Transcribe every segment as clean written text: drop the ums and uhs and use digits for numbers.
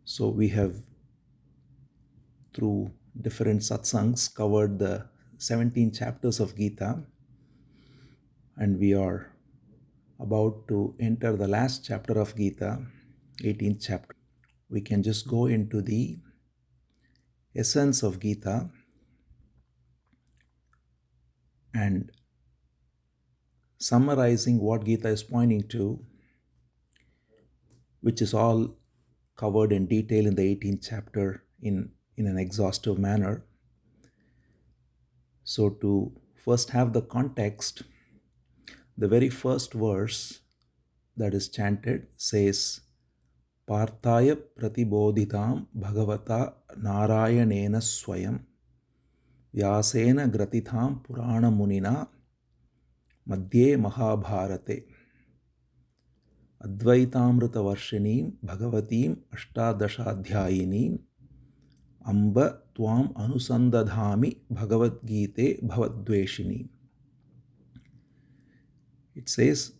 So we have, through different satsangs, covered the 17 chapters of Gita, and we are about to enter the last chapter of Gita, 18th chapter. We can just go into the essence of Gita and summarizing what Gita is pointing to, which is all covered in detail in the 18th chapter in an exhaustive manner. So, to first have the context, the very first verse that is chanted says, Parthaya pratibodhitam bhagavata narayanena swayam vyasena gratitham purana munina madhye mahabharate advaitamrita varshinim bhagavatim ashtadashadhyayinim amba tvam anusandadhami bhagavad gite bhavadveshinim. It says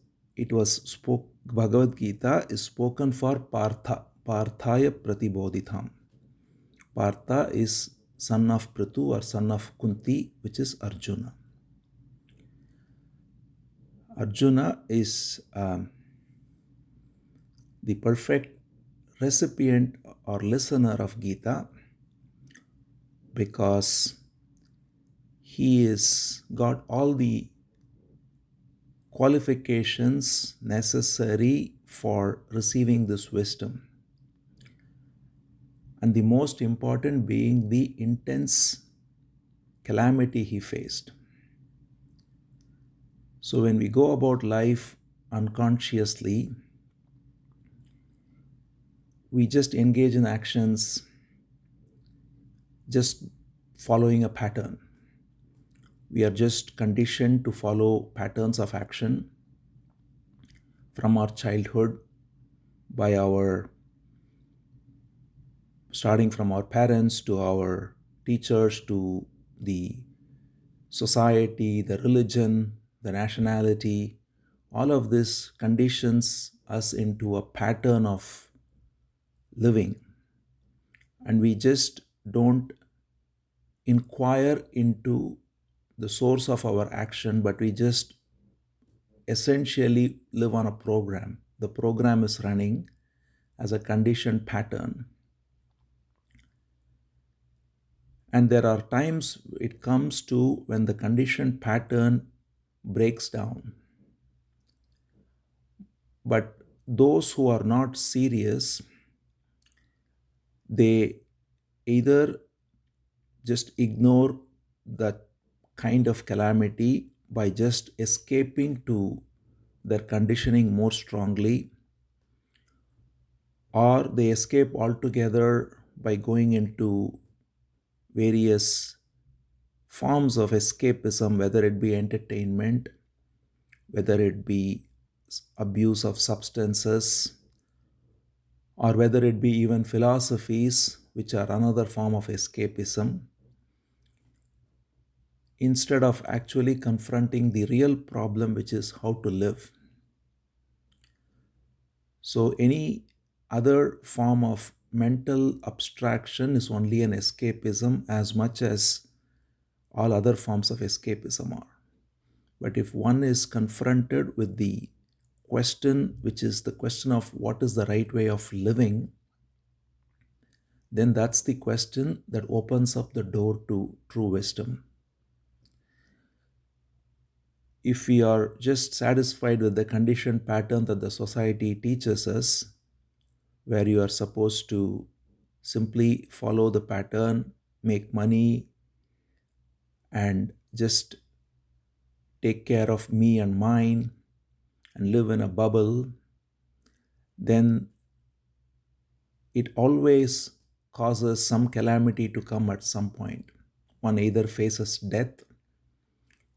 Bhagavad Gita is spoken for Parthaya Pratibodhitham. Partha is son of Prithu or son of Kunti, which is Arjuna. Arjuna is the perfect recipient or listener of Gita because he is got all the qualifications necessary for receiving this wisdom. And the most important being the intense calamity he faced. So when we go about life unconsciously, we just engage in actions just following a pattern. We are just conditioned to follow patterns of action from our childhood by starting from our parents to our teachers to the society, the religion, the nationality. All of this conditions us into a pattern of living. And we just don't inquire into the source of our action, but we just essentially live on a program. The program is running as a conditioned pattern. And there are times it comes to when the conditioned pattern breaks down. But those who are not serious, they either just ignore that kind of calamity by just escaping to their conditioning more strongly, or they escape altogether by going into various forms of escapism, whether it be entertainment, whether it be abuse of substances, or whether it be even philosophies, which are another form of escapism, instead of actually confronting the real problem, which is how to live. So any other form of mental abstraction is only an escapism as much as all other forms of escapism are. But if one is confronted with the question, which is the question of what is the right way of living, then that's the question that opens up the door to true wisdom. If we are just satisfied with the conditioned pattern that the society teaches us, where you are supposed to simply follow the pattern, make money, and just take care of me and mine, and live in a bubble, then it always causes some calamity to come at some point. One either faces death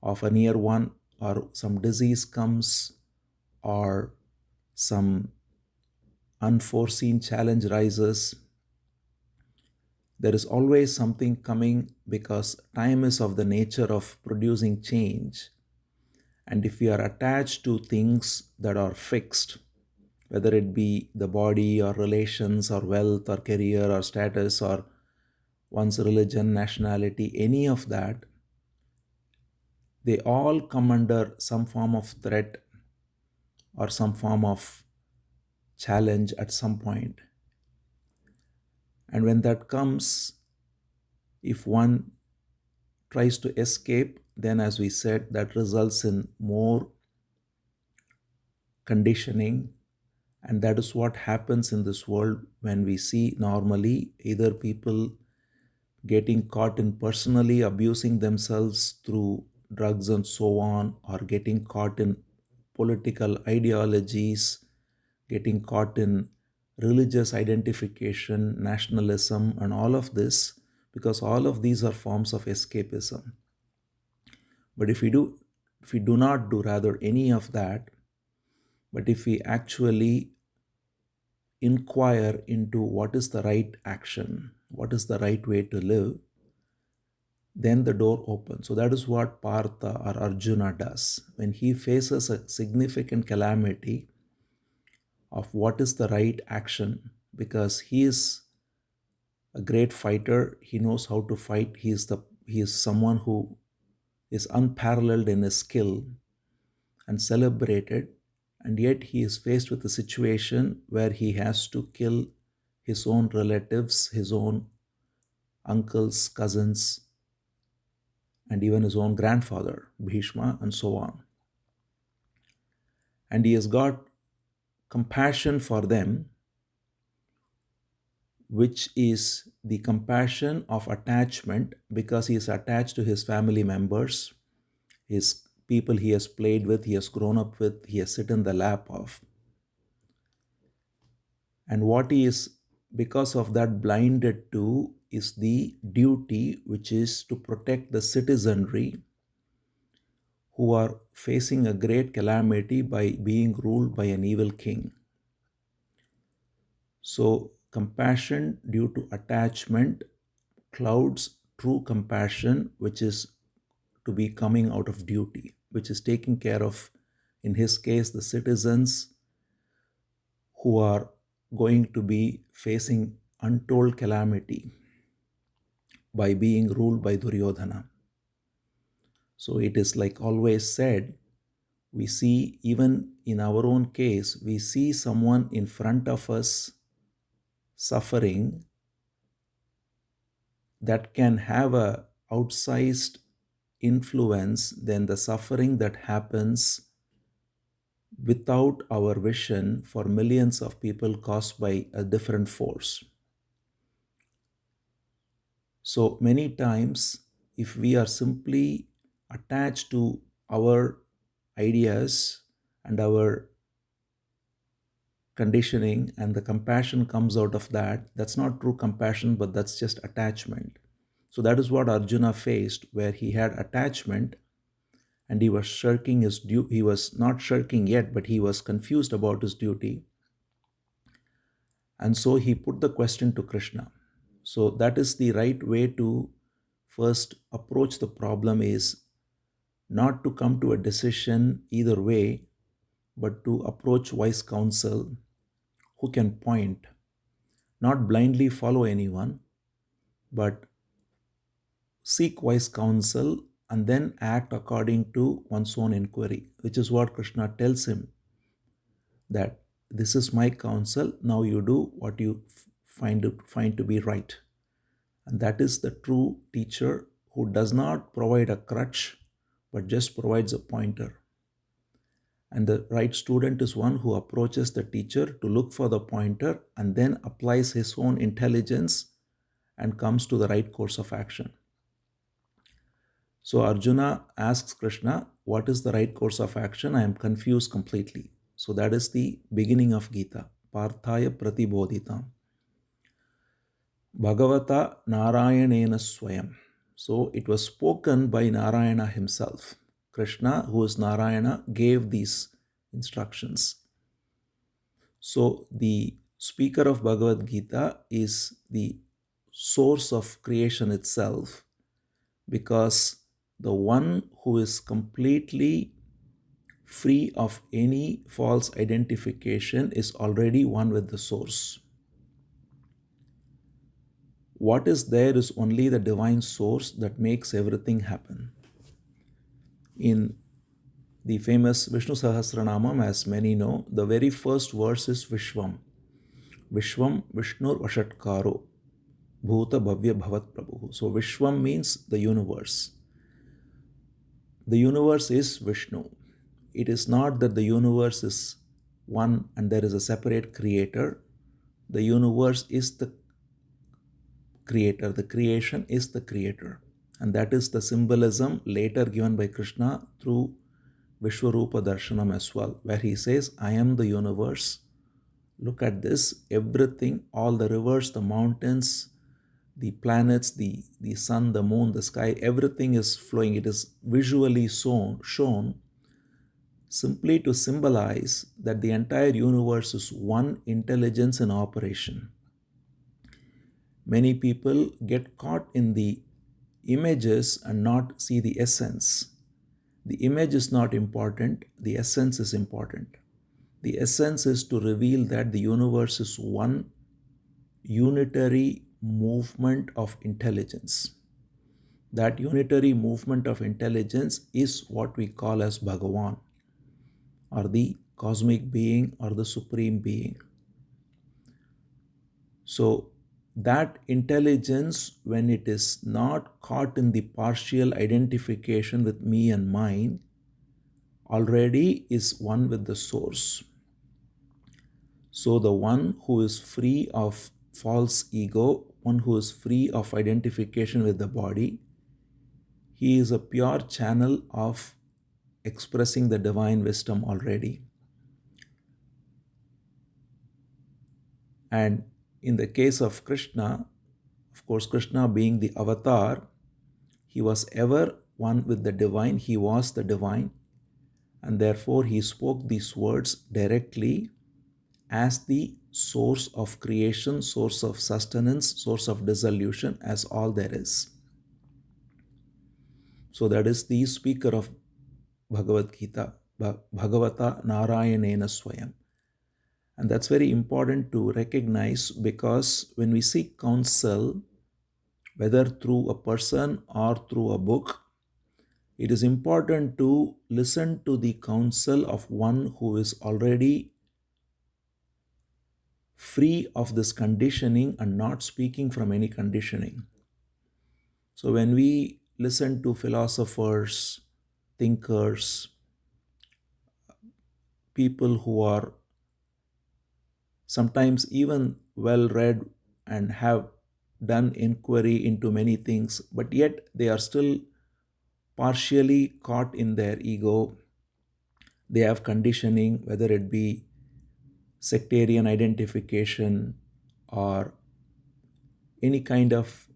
of a near one, or some disease comes, or some unforeseen challenge rises. There is always something coming because time is of the nature of producing change. And if we are attached to things that are fixed, whether it be the body or relations or wealth or career or status or one's religion, nationality, any of that, they all come under some form of threat or some form of challenge at some point. And when that comes, if one tries to escape, then as we said, that results in more conditioning. And that is what happens in this world when we see normally either people getting caught in personally abusing themselves through drugs and so on, or getting caught in political ideologies, getting caught in religious identification, nationalism, and all of this, because all of these are forms of escapism. But if we do not do rather any of that, but if we actually inquire into what is the right action, what is the right way to live, then the door opens. So that is what Partha or Arjuna does. When he faces a significant calamity of what is the right action, because he is a great fighter, he knows how to fight, he is someone who is unparalleled in his skill and celebrated, and yet he is faced with a situation where he has to kill his own relatives, his own uncles, cousins, and even his own grandfather, Bhishma, and so on. And he has got compassion for them, which is the compassion of attachment, because he is attached to his family members, his people he has played with, he has grown up with, he has sit in the lap of. And what he is, because of that, blinded to is the duty, which is to protect the citizenry who are facing a great calamity by being ruled by an evil king. So, compassion due to attachment clouds true compassion, which is to be coming out of duty, which is taking care of, in his case, the citizens who are going to be facing untold calamity by being ruled by Duryodhana. So it is like always said, we see, even in our own case, we see someone in front of us suffering that can have a outsized influence than the suffering that happens without our vision for millions of people caused by a different force. So many times, if we are simply attached to our ideas and our conditioning, and the compassion comes out of that, that's not true compassion, but that's just attachment. So that is what Arjuna faced, where he had attachment and he was shirking his duty. He was not shirking yet, but he was confused about his duty. And so he put the question to Krishna. So that is the right way to first approach the problem, is not to come to a decision either way, but to approach wise counsel who can point, not blindly follow anyone, but seek wise counsel and then act according to one's own inquiry, which is what Krishna tells him, that this is my counsel, now you do what you find to be right. And that is the true teacher, who does not provide a crutch but just provides a pointer. And the right student is one who approaches the teacher to look for the pointer and then applies his own intelligence and comes to the right course of action. So Arjuna asks Krishna, what is the right course of action? I am confused completely. So that is the beginning of Gita. Parthaya Pratibodhitam. Bhagavata Narayanena Swayam. So it was spoken by Narayana himself. Krishna, who is Narayana, gave these instructions. So the speaker of Bhagavad Gita is the source of creation itself, because the one who is completely free of any false identification, is already one with the source. What is there is only the divine source that makes everything happen. In the famous Vishnu Sahasranamam, as many know, the very first verse is Vishwam. Vishwam Vishnur Vashatkaro Bhuta Bhavya Bhavat Prabhu. So Vishwam means the universe. The universe is Vishnu. It is not that the universe is one and there is a separate creator. The universe is the creator. The creation is the creator. And that is the symbolism later given by Krishna through Vishwarupa Darshanam as well, where he says, I am the universe. Look at this. Everything, all the rivers, the mountains, the planets, the sun, the moon, the sky, everything is flowing. It is visually shown simply to symbolize that the entire universe is one intelligence in operation. Many people get caught in the images and not see the essence. The image is not important, the essence is important. The essence is to reveal that the universe is one unitary movement of intelligence. That unitary movement of intelligence is what we call as Bhagavan, or the cosmic being, or the supreme being. So that intelligence, when it is not caught in the partial identification with me and mine, already is one with the source. So the one who is free of false ego, one who is free of identification with the body, he is a pure channel of expressing the divine wisdom already. And in the case of Krishna, of course, Krishna being the avatar, he was ever one with the divine. He was the divine. And therefore, he spoke these words directly as the source of creation, source of sustenance, source of dissolution, as all there is. So that is the speaker of Bhagavad Gita, Bhagavata Narayanena Swayam. And that's very important to recognize, because when we seek counsel, whether through a person or through a book, it is important to listen to the counsel of one who is already free of this conditioning and not speaking from any conditioning. So when we listen to philosophers, thinkers, people who are sometimes even well read and have done inquiry into many things, but yet they are still partially caught in their ego. They have conditioning, whether it be sectarian identification or any kind of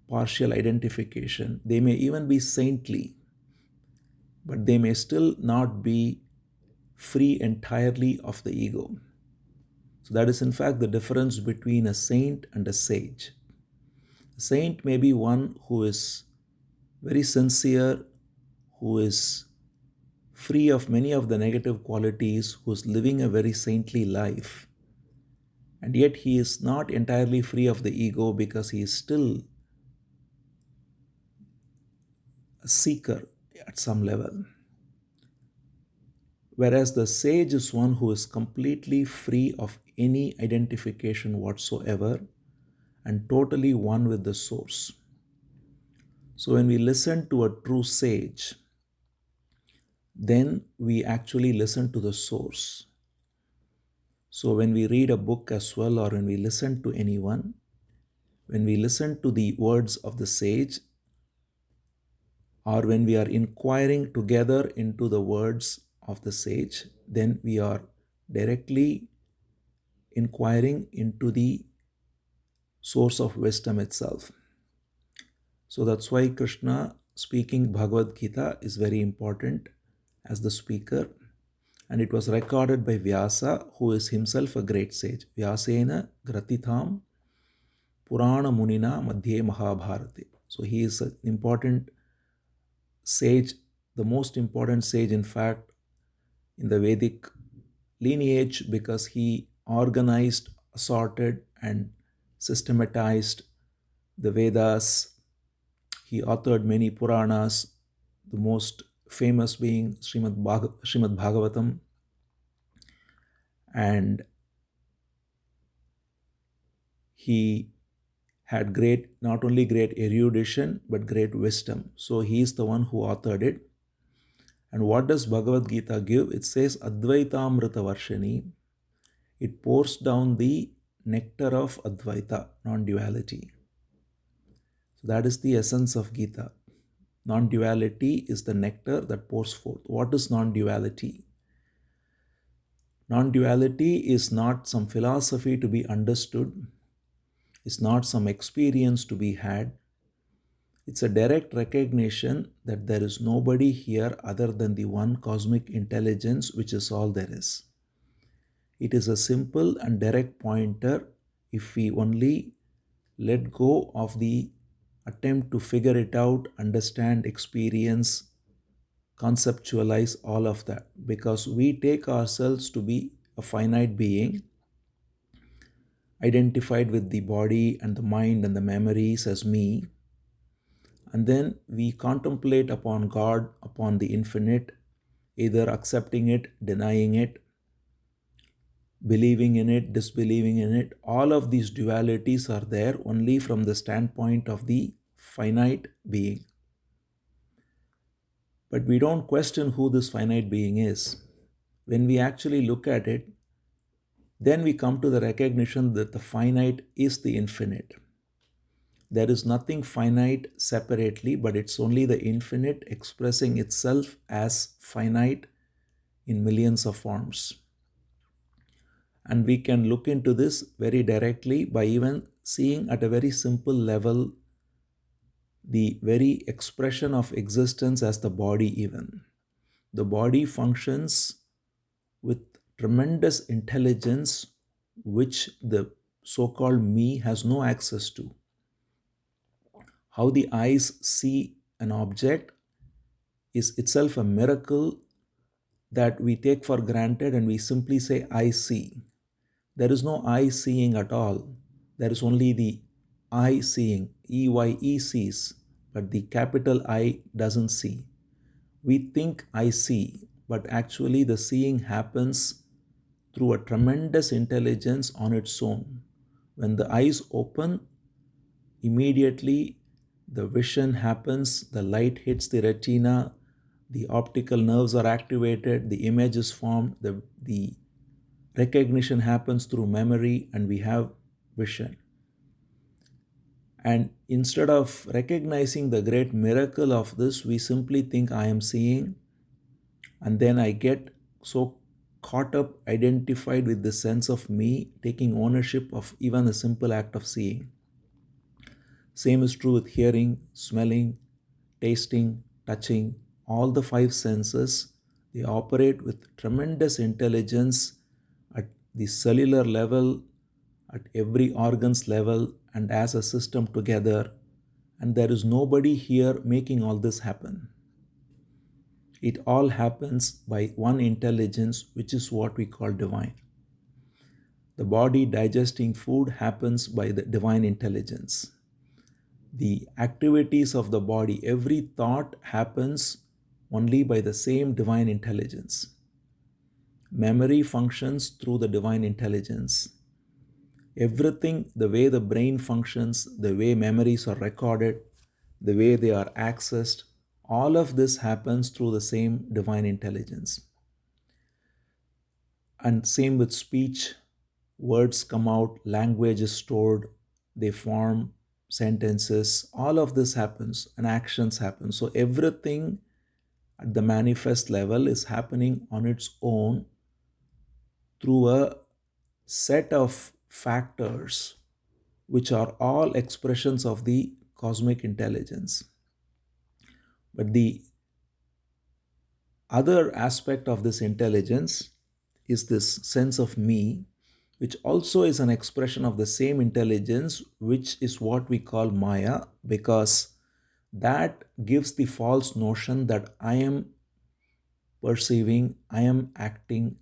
partial identification. They may even be saintly, but they may still not be free entirely of the ego. So that is in fact the difference between a saint and a sage. A saint may be one who is very sincere, who is free of many of the negative qualities, who is living a very saintly life. And yet he is not entirely free of the ego, because he is still a seeker at some level. Whereas the sage is one who is completely free of any identification whatsoever and totally one with the source. So when we listen to a true sage, then we actually listen to the source. So when we read a book as well, or when we listen to anyone, when we listen to the words of the sage, or when we are inquiring together into the words of the sage, then we are directly inquiring into the source of wisdom itself. So that's why Krishna speaking Bhagavad Gita is very important as the speaker. And it was recorded by Vyasa, who is himself a great sage. Vyasena Gratitham Purana Munina Madhye Mahabharate. So he is an important sage, the most important sage, in fact, in the Vedic lineage because he organized, assorted, and systematized the Vedas. He authored many Puranas, the most famous being Srimad Bhagavatam, and he had great, not only great erudition, but great wisdom. So he is the one who authored it. And what does Bhagavad Gita give? It says Advaitamrita Varshini. It pours down the nectar of Advaita, non-duality. So that is the essence of Gita. Non-duality is the nectar that pours forth. What is non-duality? Non-duality is not some philosophy to be understood. It's not some experience to be had. It's a direct recognition that there is nobody here other than the one cosmic intelligence, which is all there is. It is a simple and direct pointer if we only let go of the attempt to figure it out, understand, experience, conceptualize all of that. Because we take ourselves to be a finite being, identified with the body and the mind and the memories as me. And then we contemplate upon God, upon the infinite, either accepting it, denying it, believing in it, disbelieving in it. All of these dualities are there only from the standpoint of the finite being. But we don't question who this finite being is. When we actually look at it, then we come to the recognition that the finite is the infinite. There is nothing finite separately, but it's only the infinite expressing itself as finite in millions of forms. And we can look into this very directly by even seeing at a very simple level the very expression of existence as the body even. The body functions with tremendous intelligence which the so-called me has no access to. How the eyes see an object is itself a miracle that we take for granted and we simply say, I see. There is no I seeing at all. There is only the I seeing, EYE sees, but the capital I doesn't see. We think I see, but actually the seeing happens through a tremendous intelligence on its own. When the eyes open, immediately the vision happens, the light hits the retina, the optical nerves are activated, the image is formed, the recognition happens through memory, and we have vision. And instead of recognizing the great miracle of this, we simply think I am seeing, and then I get so caught up, identified with the sense of me, taking ownership of even a simple act of seeing. Same is true with hearing, smelling, tasting, touching. All the five senses, they operate with tremendous intelligence at the cellular level, at every organ's level, and as a system together. And there is nobody here making all this happen. It all happens by one intelligence, which is what we call divine. The body digesting food happens by the divine intelligence. The activities of the body, every thought happens only by the same divine intelligence. Memory functions through the divine intelligence. Everything, the way the brain functions, the way memories are recorded, the way they are accessed, all of this happens through the same divine intelligence. And same with speech, words come out, language is stored, they form sentences, all of this happens and actions happen. So everything at the manifest level is happening on its own through a set of factors which are all expressions of the cosmic intelligence. But the other aspect of this intelligence is this sense of me, which also is an expression of the same intelligence, which is what we call Maya, because that gives the false notion that I am perceiving, I am acting,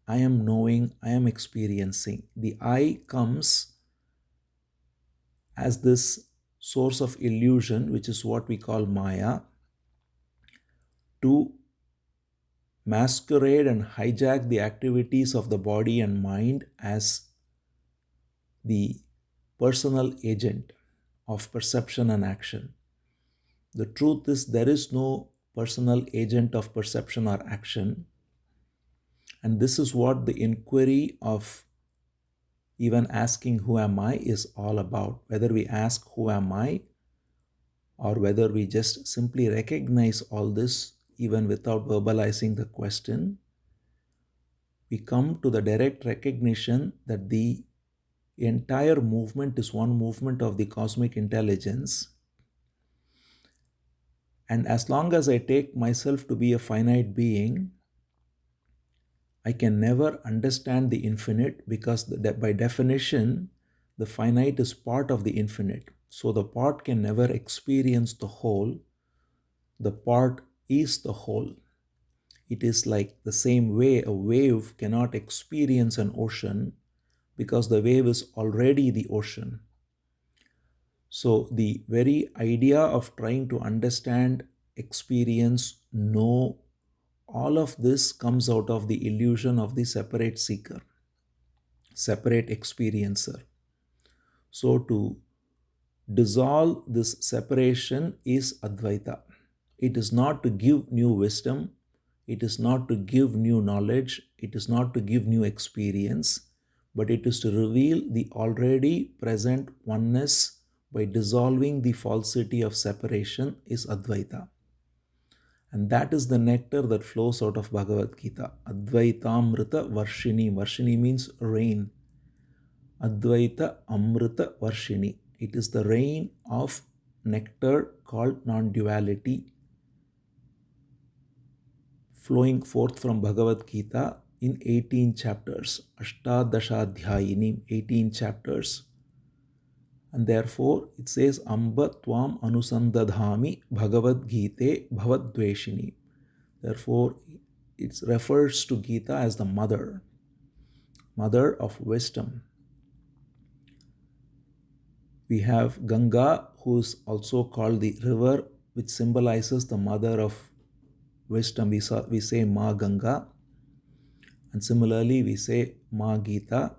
I am knowing, I am experiencing. The I comes as this source of illusion, which is what we call Maya, to masquerade and hijack the activities of the body and mind as the personal agent of perception and action. The truth is, there is no personal agent of perception or action. And this is what the inquiry of even asking, Who am I, is all about. Whether we ask, Who am I, or whether we just simply recognize all this even without verbalizing the question, we come to the direct recognition that the entire movement is one movement of the cosmic intelligence. And as long as I take myself to be a finite being, I can never understand the infinite, because by definition, the finite is part of the infinite. So the part can never experience the whole. The part is the whole. It is like the same way a wave cannot experience an ocean because the wave is already the ocean. So the very idea of trying to understand, experience, know, all of this comes out of the illusion of the separate seeker, separate experiencer. So to dissolve this separation is Advaita. It is not to give new wisdom, it is not to give new knowledge, it is not to give new experience, but it is to reveal the already present oneness by dissolving the falsity of separation is Advaita. And that is the nectar that flows out of Bhagavad Gita. Advaitamrita Varshini. Varshini means rain. Advaita Amrita Varshini. It is the rain of nectar called non-duality flowing forth from Bhagavad Gita in 18 chapters. Ashtadashadhyayini, 18 chapters. And therefore it says Amba Tvam Anusandadhami Bhagavad Gite Bhavadveshini. Therefore it refers to Gita as the mother, mother of wisdom. We have Ganga, who is also called the river, which symbolizes the mother of wisdom. We say Ma Ganga. And similarly, we say Ma Gita.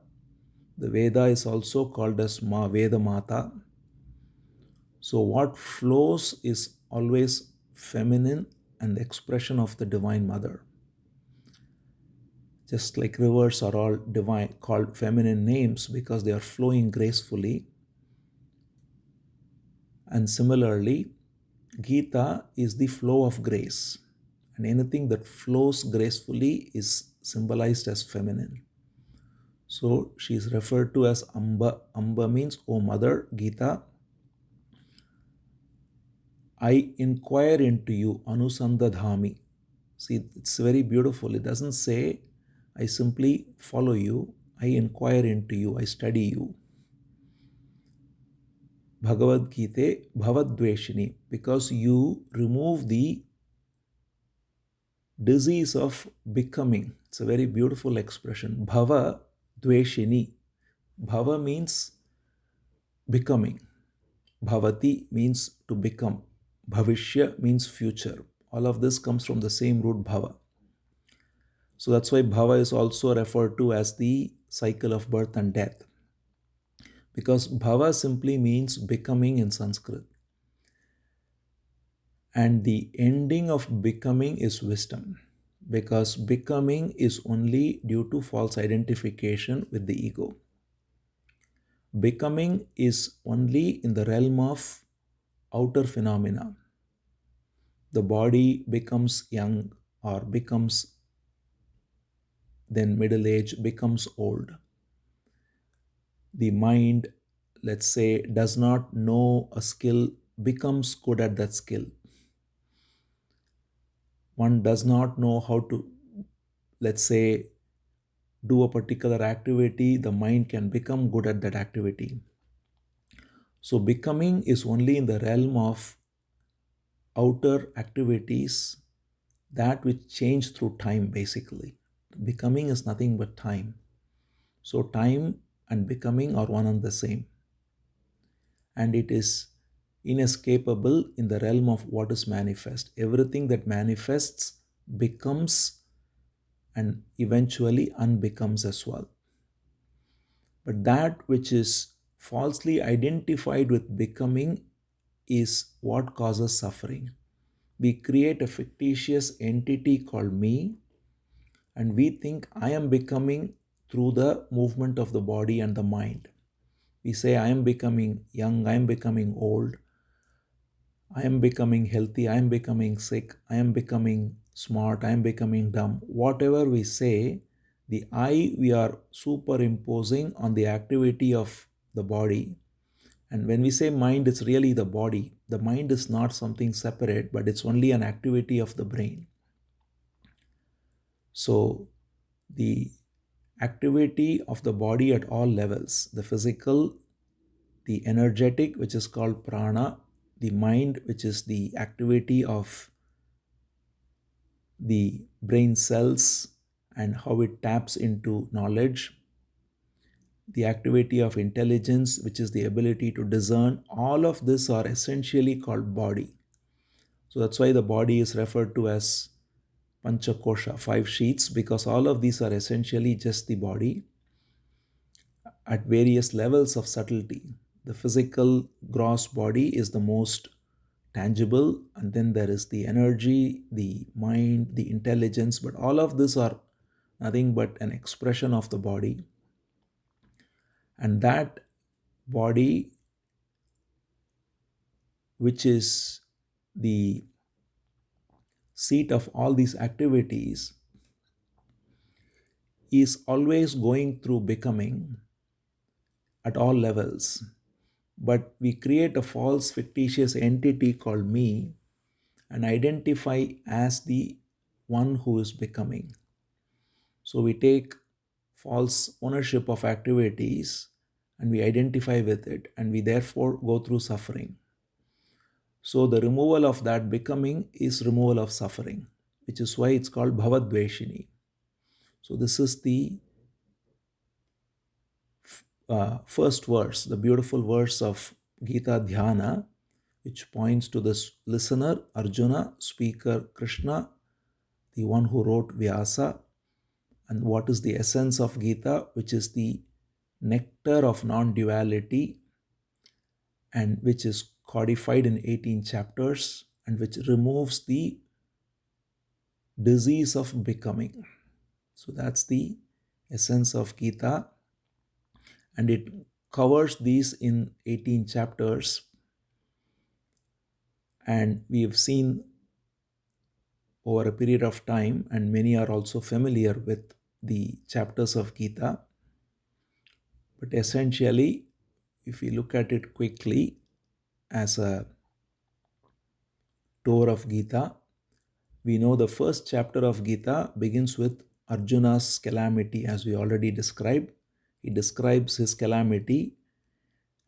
The Veda is also called as Ma Veda Mata. So what flows is always feminine and the expression of the Divine Mother. Just like rivers are all divine, called feminine names because they are flowing gracefully. And similarly, Gita is the flow of grace. And anything that flows gracefully is symbolized as feminine. So she is referred to as Amba. Amba means, O Mother, Gita, I inquire into you, Anusandadhami. See, it's very beautiful. It doesn't say, I simply follow you. I inquire into you. I study you. Bhagavad Gita, Bhavadveshini, because you remove the disease of becoming. It's a very beautiful expression. Bhava Dveshini. Bhava means becoming. Bhavati means to become. Bhavishya means future. All of this comes from the same root bhava. So that's why bhava is also referred to as the cycle of birth and death. Because bhava simply means becoming in Sanskrit. And the ending of becoming is wisdom. Because becoming is only due to false identification with the ego. Becoming is only in the realm of outer phenomena. The body becomes young or becomes then middle age, becomes old. The mind, let's say, does not know a skill, becomes good at that skill. One does not know how to, let's say, do a particular activity, the mind can become good at that activity. So becoming is only in the realm of outer activities that which change through time basically. Becoming is nothing but time. So time and becoming are one and the same, and it is inescapable in the realm of what is manifest. Everything that manifests becomes and eventually unbecomes as well. But that which is falsely identified with becoming is what causes suffering. We create a fictitious entity called me, and we think I am becoming through the movement of the body and the mind. We say, I am becoming young, I am becoming old, I am becoming healthy, I am becoming sick, I am becoming smart, I am becoming dumb. Whatever we say, the I we are superimposing on the activity of the body. And when we say mind, it's really the body. The mind is not something separate, but it's only an activity of the brain. So, the activity of the body at all levels, the physical, the energetic, which is called prana, the mind, which is the activity of the brain cells and how it taps into knowledge, the activity of intelligence, which is the ability to discern, all of this are essentially called body. So that's why the body is referred to as Panchakosha, five sheets, because all of these are essentially just the body at various levels of subtlety. The physical gross body is the most tangible, and then there is the energy, the mind, the intelligence, but all of these are nothing but an expression of the body. And that body, which is the seat of all these activities, is always going through becoming at all levels. But we create a false fictitious entity called me and identify as the one who is becoming. So we take false ownership of activities and we identify with it, and we therefore go through suffering. So the removal of that becoming is removal of suffering, which is why it's called Bhavadveshini. So this is the first verse, the beautiful verse of Gita Dhyana, which points to this listener, Arjuna, speaker, Krishna, the one who wrote Vyasa, and what is the essence of Gita, which is the nectar of non duality, and which is codified in 18 chapters, and which removes the disease of becoming. So that's the essence of Gita, and it covers these in 18 chapters. And we have seen over a period of time, and many are also familiar with the chapters of Gita. But essentially, if we look at it quickly as a tour of Gita, we know the first chapter of Gita begins with Arjuna's calamity, as we already described. He describes his calamity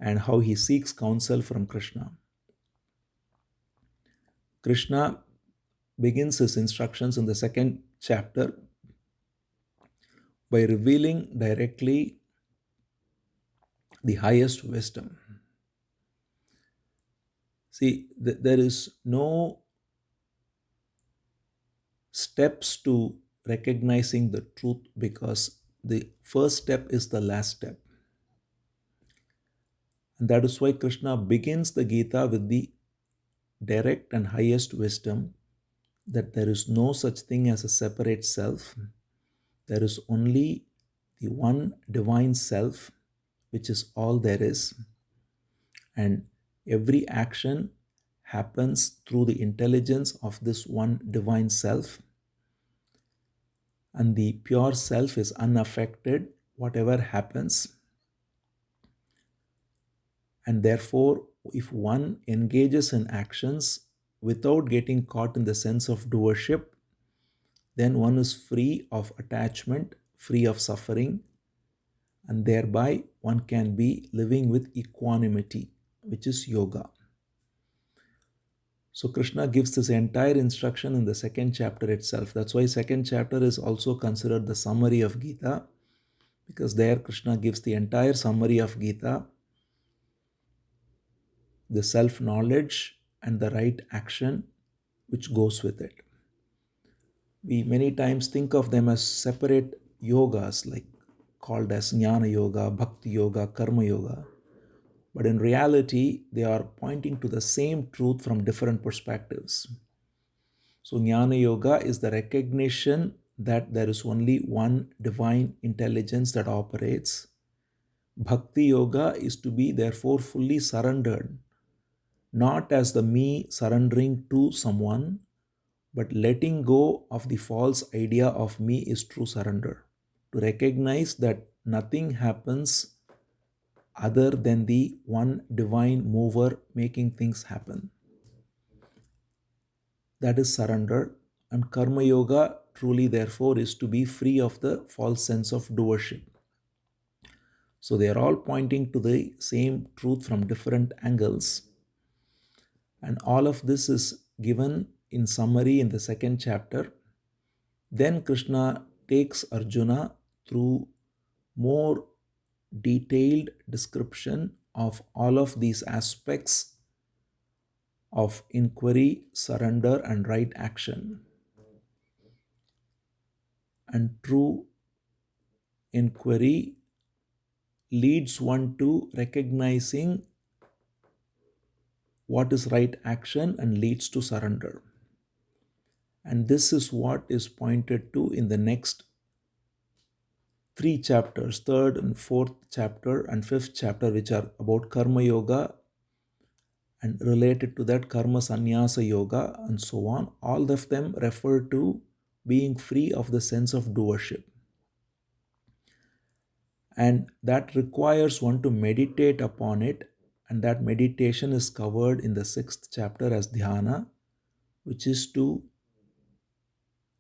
and how he seeks counsel from Krishna. Krishna begins his instructions in the second chapter by revealing directly the highest wisdom. See, there is no steps to recognizing the truth, because the first step is the last step. And that is why Krishna begins the Gita with the direct and highest wisdom, that there is no such thing as a separate self. There is only the one divine self, which is all there is. And every action happens through the intelligence of this one divine self. And the pure self is unaffected, whatever happens. And therefore, if one engages in actions without getting caught in the sense of doership, then one is free of attachment, free of suffering, and thereby one can be living with equanimity, which is yoga. So Krishna gives this entire instruction in the second chapter itself. That's why second chapter is also considered the summary of Gita, because there Krishna gives the entire summary of Gita, the self-knowledge and the right action which goes with it. We many times think of them as separate yogas, like called as Jnana Yoga, Bhakti Yoga, Karma Yoga. But in reality, they are pointing to the same truth from different perspectives. So, Jnana Yoga is the recognition that there is only one divine intelligence that operates. Bhakti Yoga is to be therefore fully surrendered, not as the me surrendering to someone, but letting go of the false idea of me is true surrender. To recognize that nothing happens other than the one divine mover making things happen. That is surrender. And Karma Yoga truly, therefore, is to be free of the false sense of doership. So they are all pointing to the same truth from different angles. And all of this is given in summary in the second chapter. Then Krishna takes Arjuna through more detailed description of all of these aspects of inquiry, surrender, and right action. And true inquiry leads one to recognizing what is right action and leads to surrender. And this is what is pointed to in the next three chapters, third and fourth chapter and fifth chapter, which are about Karma Yoga, and related to that Karma Sannyasa Yoga, and so on. All of them refer to being free of the sense of doership. And that requires one to meditate upon it, and that meditation is covered in the sixth chapter as Dhyana, which is to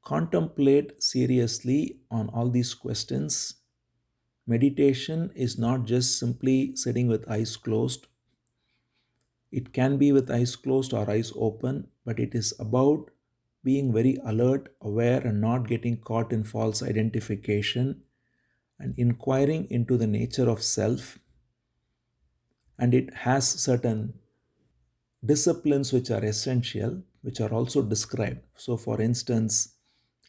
contemplate seriously on all these questions. Meditation is not just simply sitting with eyes closed. It can be with eyes closed or eyes open, but it is about being very alert, aware, and not getting caught in false identification, and inquiring into the nature of self. And it has certain disciplines which are essential, which are also described. So, for instance,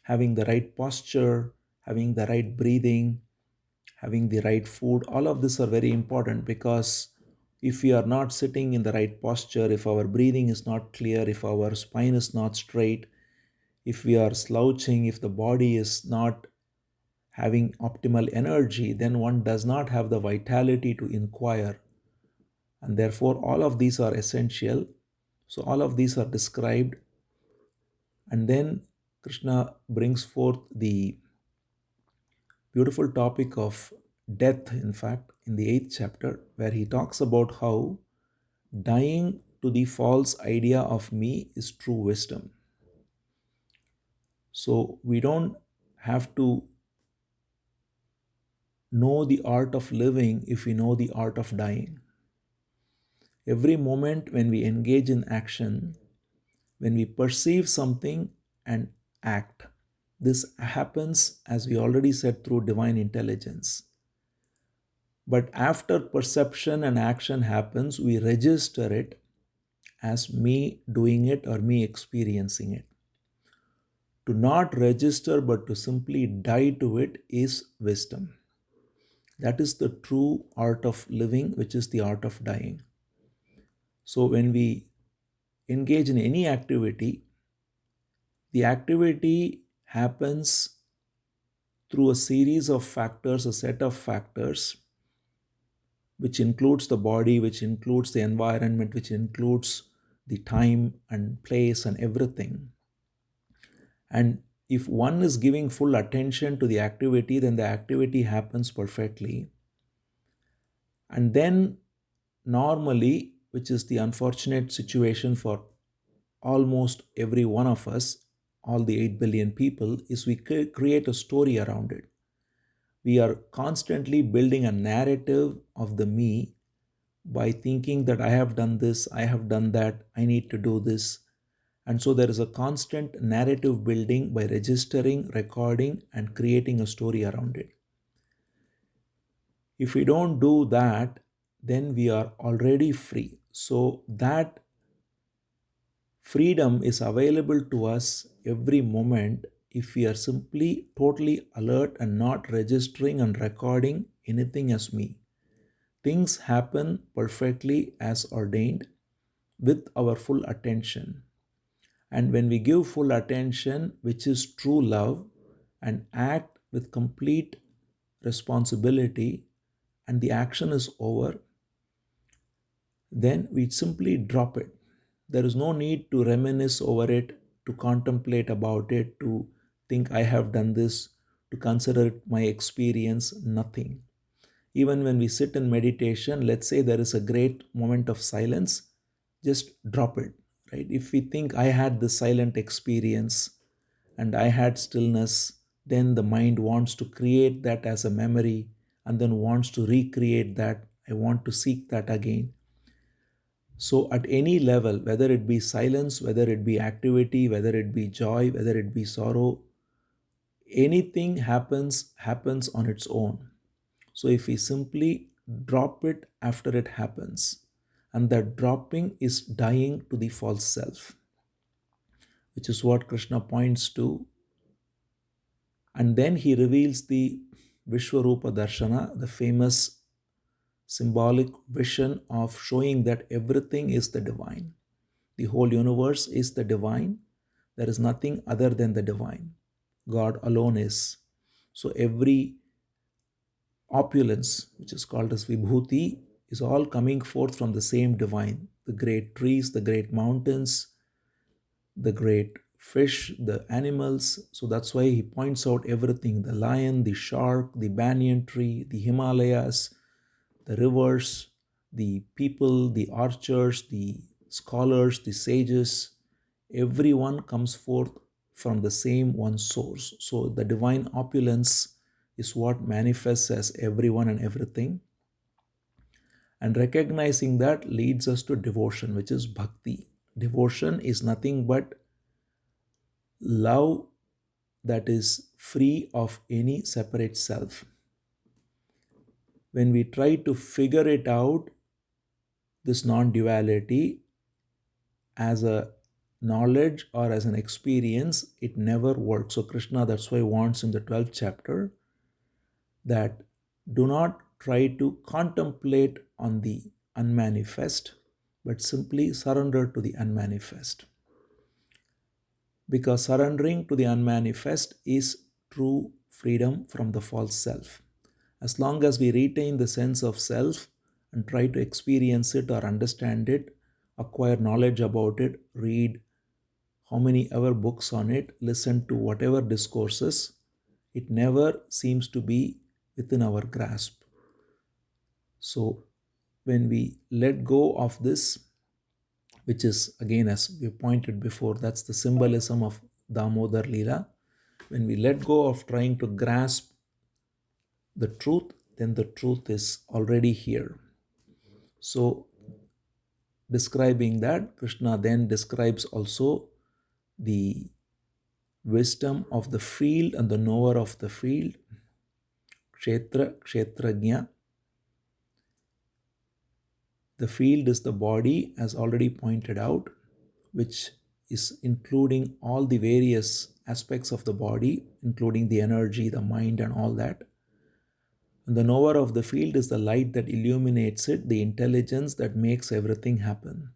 having the right posture, having the right breathing, having the right food, all of these are very important, because if we are not sitting in the right posture, if our breathing is not clear, if our spine is not straight, if we are slouching, if the body is not having optimal energy, then one does not have the vitality to inquire. And therefore, all of these are essential. So, all of these are described. And then Krishna brings forth the beautiful topic of death, in fact, in the eighth chapter, where he talks about how dying to the false idea of me is true wisdom. So we don't have to know the art of living if we know the art of dying. Every moment when we engage in action, when we perceive something and act, this happens, as we already said, through divine intelligence. But after perception and action happens, we register it as me doing it or me experiencing it. To not register but to simply die to it is wisdom. That is the true art of living, which is the art of dying. So when we engage in any activity, the activity happens through a series of factors, a set of factors, which includes the body, which includes the environment, which includes the time and place and everything. And if one is giving full attention to the activity, then the activity happens perfectly. And then, normally, which is the unfortunate situation for almost every one of us, all the 8 billion people, is we create a story around it. We are constantly building a narrative of the me by thinking that I have done this, I have done that, I need to do this. And so there is a constant narrative building by registering, recording, and creating a story around it. If we don't do that, then we are already free. So that freedom is available to us every moment if we are simply totally alert and not registering and recording anything as me. Things happen perfectly as ordained with our full attention. And when we give full attention, which is true love, and act with complete responsibility, and the action is over, then we simply drop it. There is no need to reminisce over it, to contemplate about it, to think I have done this, to consider it my experience, nothing. Even when we sit in meditation, let's say there is a great moment of silence, just drop it, right? If we think I had this silent experience and I had stillness, then the mind wants to create that as a memory and then wants to recreate that. I want to seek that again. So, at any level, whether it be silence, whether it be activity, whether it be joy, whether it be sorrow, anything happens on its own. So, if we simply drop it after it happens, and that dropping is dying to the false self, which is what Krishna points to. And then he reveals the Vishwarupa Darshana, the famous symbolic vision of showing that everything is the divine. The whole universe is the divine. There is nothing other than the divine. God alone is. So every opulence, which is called as Vibhuti, is all coming forth from the same divine. The great trees, the great mountains, the great fish, the animals. So that's why he points out everything: the lion, the shark, the banyan tree, the Himalayas, the rivers, the people, the archers, the scholars, the sages. Everyone comes forth from the same one source. So the divine opulence is what manifests as everyone and everything. And recognizing that leads us to devotion, which is bhakti. Devotion is nothing but love that is free of any separate self. When we try to figure it out, this non duality, as a knowledge or as an experience, it never works. So, Krishna, that's why, wants in the 12th chapter that do not try to contemplate on the unmanifest, but simply surrender to the unmanifest. Because surrendering to the unmanifest is true freedom from the false self. As long as we retain the sense of self and try to experience it or understand it, acquire knowledge about it, read how many ever books on it, listen to whatever discourses, it never seems to be within our grasp. So, when we let go of this, which is again, as we pointed before, that's the symbolism of Damodar Leela. When we let go of trying to grasp the truth, then the truth is already here. So, describing that, Krishna then describes also the wisdom of the field and the knower of the field, Kshetra, Kshetrajna. The field is the body, as already pointed out, which is including all the various aspects of the body, including the energy, the mind, and all that. And the knower of the field is the light that illuminates it, the intelligence that makes everything happen.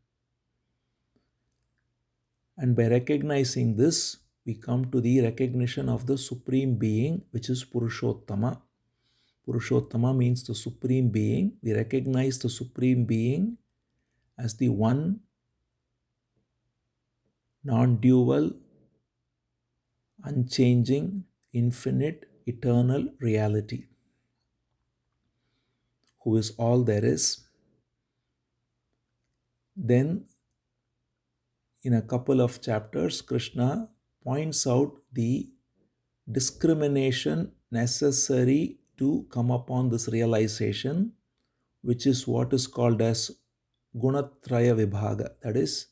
And by recognizing this, we come to the recognition of the Supreme Being, which is Purushottama. Purushottama means the Supreme Being. We recognize the Supreme Being as the one non-dual, unchanging, infinite, eternal reality, who is all there is. Then, in a couple of chapters, Krishna points out the discrimination necessary to come upon this realization, which is what is called as Gunatraya Vibhaga. That is,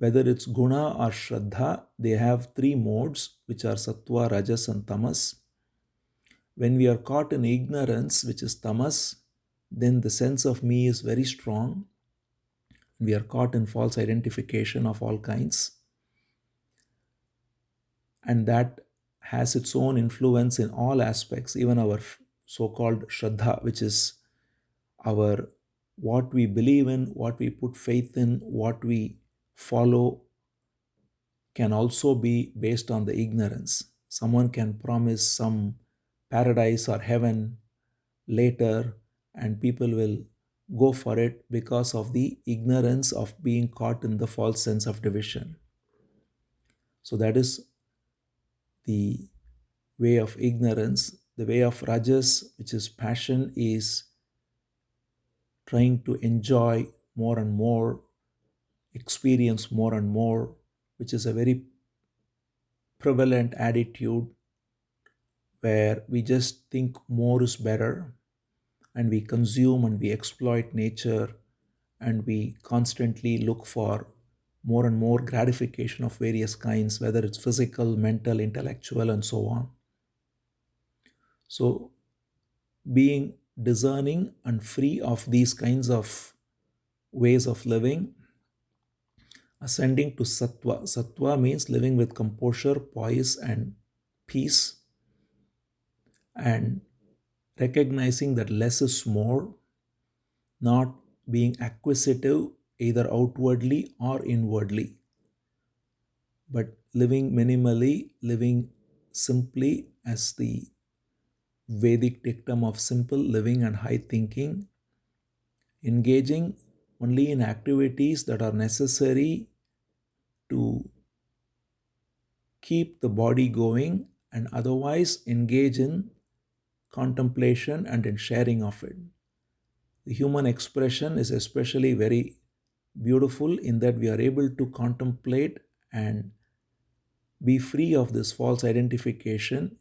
Whether it's guna or shraddha, they have three modes, which are sattva, rajas, and tamas. When we are caught in ignorance, which is tamas, then the sense of me is very strong. We are caught in false identification of all kinds, and that has its own influence in all aspects, even our so-called shraddha, which is our what we believe in, what we put faith in, what we follow, can also be based on the ignorance. Someone can promise some paradise or heaven later, and people will go for it because of the ignorance of being caught in the false sense of division. So, that is the way of ignorance. The way of rajas, which is passion, is trying to enjoy more and more, experience more and more, which is a very prevalent attitude where we just think more is better, and we consume and we exploit nature, and we constantly look for more and more gratification of various kinds, whether it's physical, mental, intellectual, and so on. So, being discerning and free of these kinds of ways of living, ascending to sattva. Sattva means living with composure, poise, and peace, and recognizing that less is more, not being acquisitive either outwardly or inwardly, but living minimally, living simply, as the Vedic dictum of simple living and high thinking, engaging only in activities that are necessary to keep the body going, and otherwise engage in contemplation and in sharing of it. The human expression is especially very beautiful in that we are able to contemplate and be free of this false identification.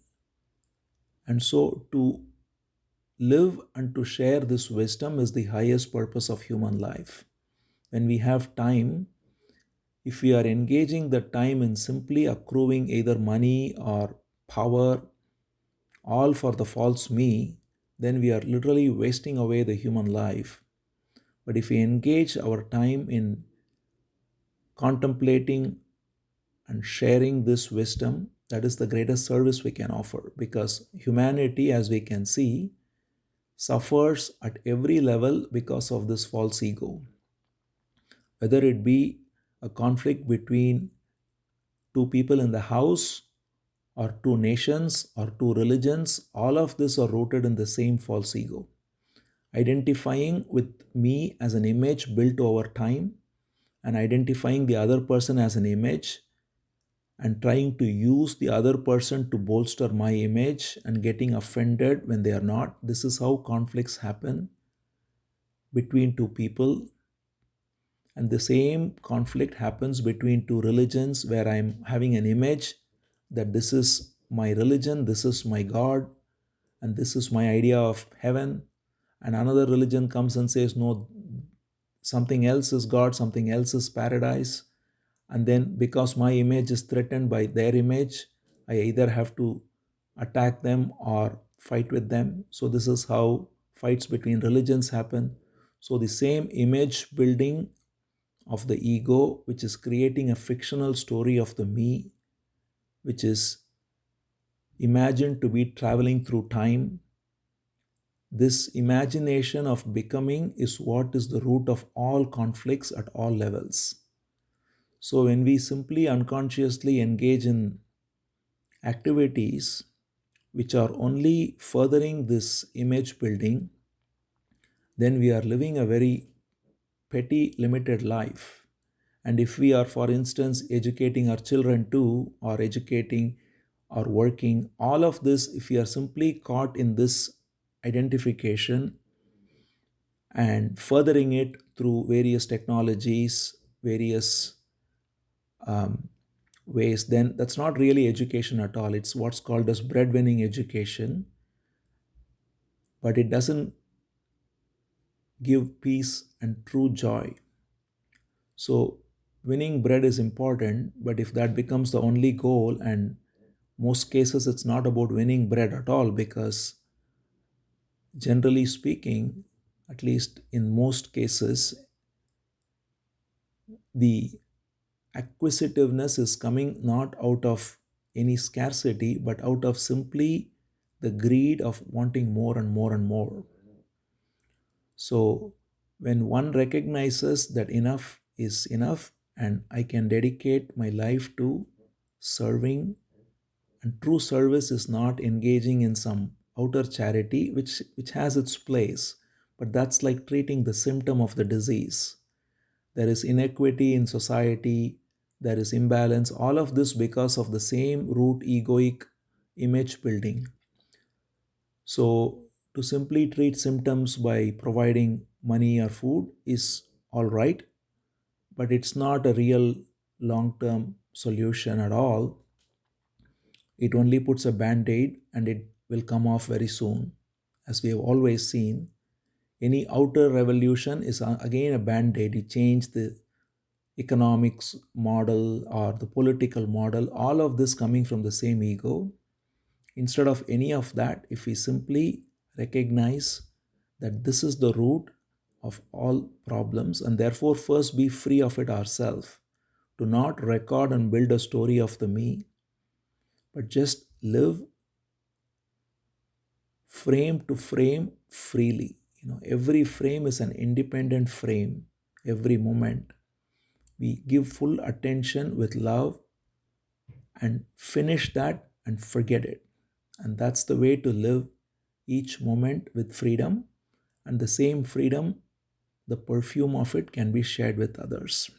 And so, to live and to share this wisdom is the highest purpose of human life. When we have time, if we are engaging the time in simply accruing either money or power, all for the false me, then we are literally wasting away the human life. But if we engage our time in contemplating and sharing this wisdom, that is the greatest service we can offer, because humanity, as we can see, suffers at every level because of this false ego. Whether it be a conflict between two people in the house, or two nations, or two religions, all of this are rooted in the same false ego. Identifying with me as an image built over time, and identifying the other person as an image, and trying to use the other person to bolster my image and getting offended when they are not. This is how conflicts happen between two people. And the same conflict happens between two religions, where I'm having an image that this is my religion, this is my God, and this is my idea of heaven. And another religion comes and says, no, something else is God, something else is paradise. And then, because my image is threatened by their image, I either have to attack them or fight with them. So, this is how fights between religions happen. So, the same image building of the ego, which is creating a fictional story of the me, which is imagined to be traveling through time. This imagination of becoming is what is the root of all conflicts at all levels. So, when we simply unconsciously engage in activities which are only furthering this image building, then we are living a very petty, limited life. And if we are, for instance, educating our children too, or educating or working, all of this, if we are simply caught in this identification and furthering it through various technologies, various ways, then that's not really education at all. It's what's called as breadwinning education, but it doesn't give peace and true joy. So, winning bread is important, but if that becomes the only goal, and most cases it's not about winning bread at all, because generally speaking, at least in most cases, the acquisitiveness is coming not out of any scarcity, but out of simply the greed of wanting more and more and more. So, when one recognizes that enough is enough and I can dedicate my life to serving, and true service is not engaging in some outer charity which has its place, but that's like treating the symptom of the disease. There is inequity in society, there is imbalance, all of this because of the same root egoic image building. So, to simply treat symptoms by providing money or food is all right, but it's not a real long term solution at all. It only puts a band aid and it will come off very soon. As we have always seen, any outer revolution is again a band aid. You change the economics model or the political model, all of this coming from the same ego. Instead of any of that, if we simply recognize that this is the root of all problems and therefore first be free of it ourselves, to not record and build a story of the me, but just live frame to frame freely. Every frame is an independent frame. Every moment we give full attention with love and finish that and forget it. And that's the way to live each moment with freedom. And the same freedom, the perfume of it can be shared with others.